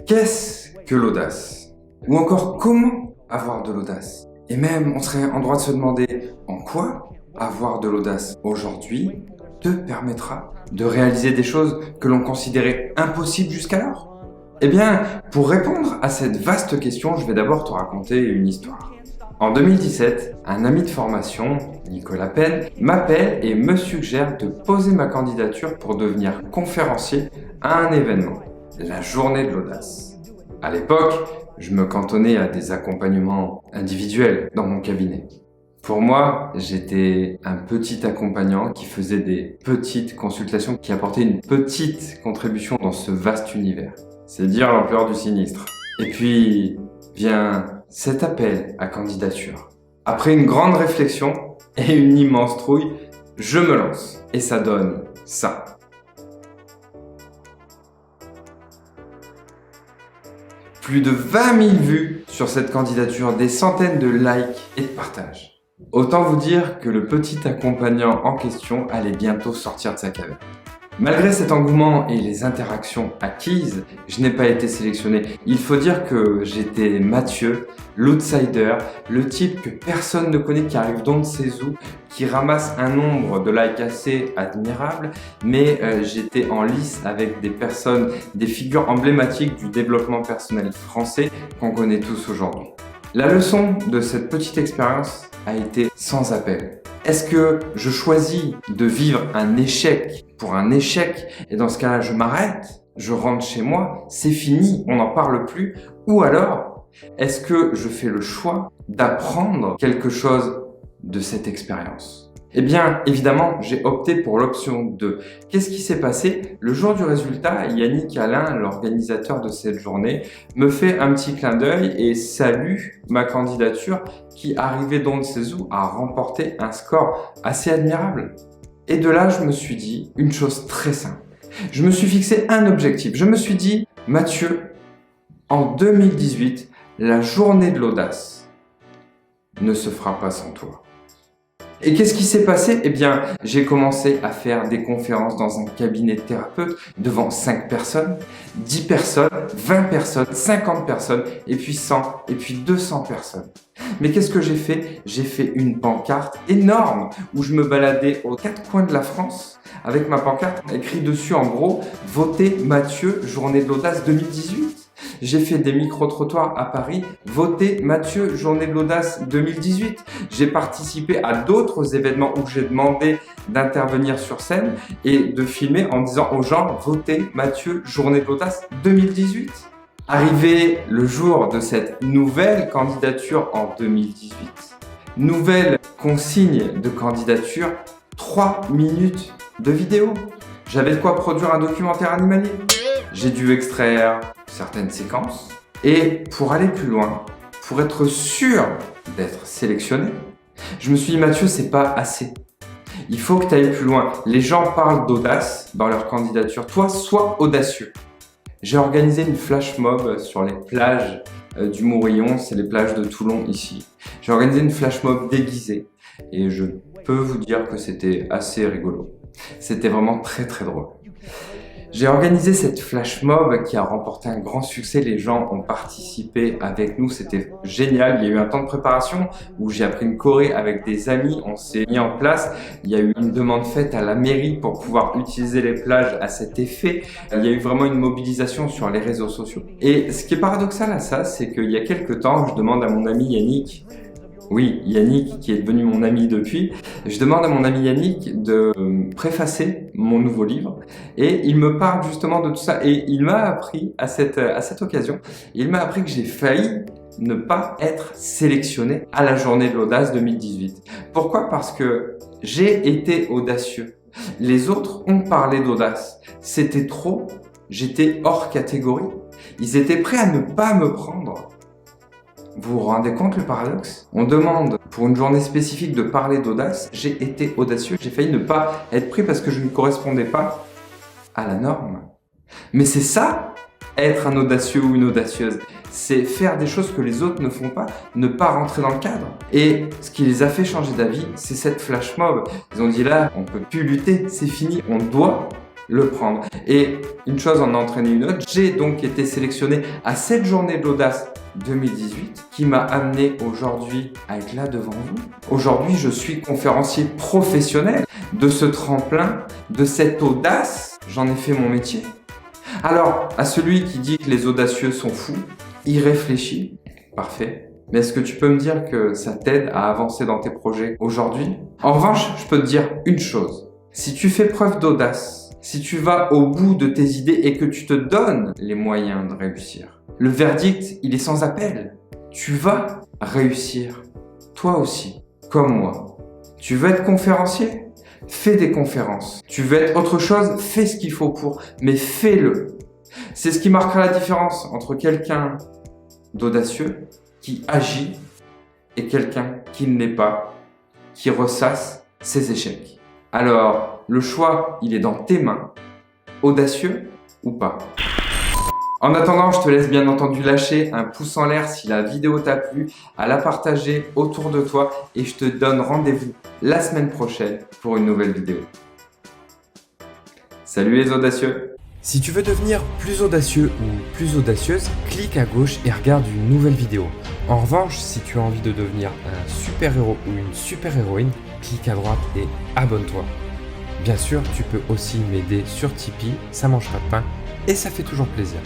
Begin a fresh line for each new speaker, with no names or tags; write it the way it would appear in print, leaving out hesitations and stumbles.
Qu'est-ce que l'audace? Ou encore, comment avoir de l'audace? Et même, on serait en droit de se demander en quoi avoir de l'audace aujourd'hui te permettra de réaliser des choses que l'on considérait impossibles jusqu'alors? Eh bien, pour répondre à cette vaste question, je vais d'abord te raconter une histoire. En 2017, un ami de formation, Nicolas Penn, m'appelle et me suggère de poser ma candidature pour devenir conférencier à un événement, la Journée de l'Audace. À l'époque, je me cantonnais à des accompagnements individuels dans mon cabinet. Pour moi, j'étais un petit accompagnant qui faisait des petites consultations, qui apportait une petite contribution dans ce vaste univers. C'est dire l'ampleur du sinistre. Et puis vient cet appel à candidature. Après une grande réflexion et une immense trouille, je me lance. Et ça donne ça. Plus de 20 000 vues sur cette candidature, des centaines de likes et de partages. Autant vous dire que le petit accompagnant en question allait bientôt sortir de sa caverne. Malgré cet engouement et les interactions acquises, je n'ai pas été sélectionné. Il faut dire que j'étais Mathieu, l'outsider, le type que personne ne connaît, qui arrive d'on ne sait où, qui ramasse un nombre de likes assez admirable, mais j'étais en lice avec des personnes, des figures emblématiques du développement personnel français qu'on connaît tous aujourd'hui. La leçon de cette petite expérience a été sans appel. Est-ce que je choisis de vivre un échec pour un échec et dans ce cas-là, je m'arrête, je rentre chez moi, c'est fini, on n'en parle plus? Ou alors, est-ce que je fais le choix d'apprendre quelque chose de cette expérience? Eh bien, évidemment, j'ai opté pour l'option 2. Qu'est-ce qui s'est passé? Le jour du résultat, Yannick Alain, l'organisateur de cette journée, me fait un petit clin d'œil et salue ma candidature qui arrivait d'on ne sait où à remporter un score assez admirable. Et de là, je me suis dit une chose très simple. Je me suis fixé un objectif. Je me suis dit, Mathieu, en 2018, la journée de l'audace ne se fera pas sans toi. Et qu'est-ce qui s'est passé? Eh bien, j'ai commencé à faire des conférences dans un cabinet de thérapeute devant 5 personnes, 10 personnes, 20 personnes, 50 personnes, et puis 100, et puis 200 personnes. Mais qu'est-ce que j'ai fait? J'ai fait une pancarte énorme où je me baladais aux 4 coins de la France avec ma pancarte écrit dessus en gros « Votez Mathieu, journée de l'audace 2018 ». J'ai fait des micro-trottoirs à Paris. Votez Mathieu, journée de l'audace 2018. J'ai participé à d'autres événements où j'ai demandé d'intervenir sur scène et de filmer en disant aux gens votez Mathieu, journée de l'audace 2018. Arrivé le jour de cette nouvelle candidature en 2018, nouvelle consigne de candidature, 3 minutes de vidéo. J'avais de quoi produire un documentaire animalier. J'ai dû extraire certaines séquences et pour aller plus loin, pour être sûr d'être sélectionné, je me suis dit Mathieu, c'est pas assez. Il faut que tu ailles plus loin. Les gens parlent d'audace dans leur candidature. Toi, sois audacieux. J'ai organisé une flash mob sur les plages du Mourillon, c'est les plages de Toulon ici. J'ai organisé une flash mob déguisée et je peux vous dire que c'était assez rigolo. C'était vraiment très très drôle. J'ai organisé cette flash mob qui a remporté un grand succès. Les gens ont participé avec nous, c'était génial. Il y a eu un temps de préparation où j'ai appris une choré avec des amis, on s'est mis en place. Il y a eu une demande faite à la mairie pour pouvoir utiliser les plages à cet effet. Il y a eu vraiment une mobilisation sur les réseaux sociaux. Et ce qui est paradoxal à ça, c'est qu'il y a quelques temps, je demande à mon ami Yannick, oui, Yannick, qui est devenu mon ami depuis, je demande à mon ami Yannick de préfacer mon nouveau livre et il me parle justement de tout ça et il m'a appris à cette occasion, il m'a appris que j'ai failli ne pas être sélectionné à la journée de l'audace 2018. Pourquoi? Parce que j'ai été audacieux. Les autres ont parlé d'audace. C'était trop, j'étais hors catégorie. Ils étaient prêts à ne pas me prendre. Vous vous rendez compte le paradoxe? On demande pour une journée spécifique de parler d'audace. J'ai été audacieux, j'ai failli ne pas être pris parce que je ne correspondais pas à la norme. Mais c'est ça, être un audacieux ou une audacieuse. C'est faire des choses que les autres ne font pas, ne pas rentrer dans le cadre. Et ce qui les a fait changer d'avis, c'est cette flash mob. Ils ont dit là, on peut plus lutter, c'est fini, on doit le prendre. Et une chose en a entraîné une autre, j'ai donc été sélectionné à cette journée de l'audace 2018 qui m'a amené aujourd'hui à être là devant vous. Aujourd'hui, je suis conférencier professionnel. De ce tremplin, de cette audace, j'en ai fait mon métier. Alors, à celui qui dit que les audacieux sont fous, y réfléchis. Parfait. Mais est-ce que tu peux me dire que ça t'aide à avancer dans tes projets aujourd'hui? En revanche, je peux te dire une chose. Si tu fais preuve d'audace, si tu vas au bout de tes idées et que tu te donnes les moyens de réussir, le verdict, il est sans appel. Tu vas réussir. Toi aussi, comme moi. Tu veux être conférencier? Fais des conférences. Tu veux être autre chose? Fais ce qu'il faut pour, mais fais-le. C'est ce qui marquera la différence entre quelqu'un d'audacieux qui agit et quelqu'un qui ne l'est pas, qui ressasse ses échecs. Alors, le choix, il est dans tes mains. Audacieux ou pas? En attendant, je te laisse bien entendu lâcher un pouce en l'air si la vidéo t'a plu, à la partager autour de toi et je te donne rendez-vous la semaine prochaine pour une nouvelle vidéo. Salut les audacieux!
Si tu veux devenir plus audacieux ou plus audacieuse, clique à gauche et regarde une nouvelle vidéo. En revanche, si tu as envie de devenir un super-héros ou une super-héroïne, clique à droite et abonne-toi. Bien sûr, tu peux aussi m'aider sur Tipeee, ça mange pas de pain et ça fait toujours plaisir.